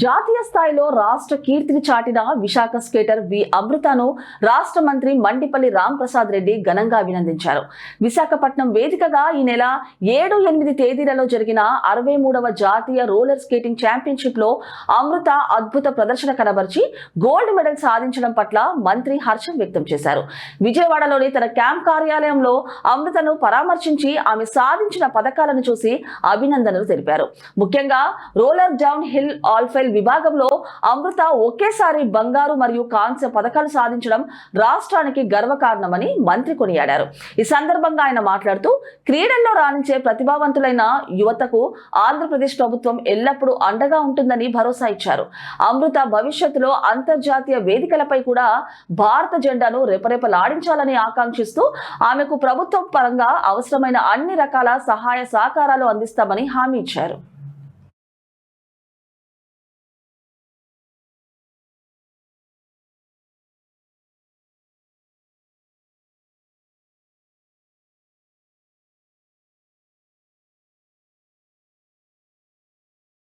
జాతీయ స్థాయిలో రాష్ట్ర కీర్తిని చాటిన విశాఖ స్కేటర్ వి అమృతను రాష్ట్ర మంత్రి మండిపల్లి రాంప్రసాద్ రెడ్డి ఘనంగా అభినందించారు. విశాఖపట్నం వేదికగా ఈ నెల 7-8 తేదీలలో జరిగిన 63వ జాతీయ రోలర్ స్కేటింగ్ ఛాంపియన్షిప్ లో అమృత అద్భుత ప్రదర్శన కనబర్చి గోల్డ్ మెడల్ సాధించడం పట్ల మంత్రి హర్షం వ్యక్తం చేశారు. విజయవాడలోని తన క్యాంప్ కార్యాలయంలో అమృతను పరామర్శించి ఆమె సాధించిన పథకాలను చూసి అభినందనలు తెలిపారు. ముఖ్యంగా రోలర్ డౌన్ హిల్ ఆల్ఫైల్ విభాగంలో అమృత ఒకేసారి బంగారు మరియు కాంస్య పథకాలు సాధించడం రాష్ట్రానికి గర్వకారణమని మంత్రి కొనియాడారు. ఈ సందర్భంగా ఆయన మాట్లాడుతూ క్రీడల్లో రాణించే ప్రతిభావంతులైన యువతకు ఆంధ్రప్రదేశ్ ప్రభుత్వం ఎల్లప్పుడూ అండగా ఉంటుందని భరోసా ఇచ్చారు. అమృత భవిష్యత్తులో అంతర్జాతీయ వేదికలపై కూడా భారత జెండాను రెపరెపలాడించాలని ఆకాంక్షిస్తూ ఆమెకు ప్రభుత్వం పరంగా అవసరమైన అన్ని రకాల సహాయ సహకారాలు అందిస్తామని హామీ ఇచ్చారు.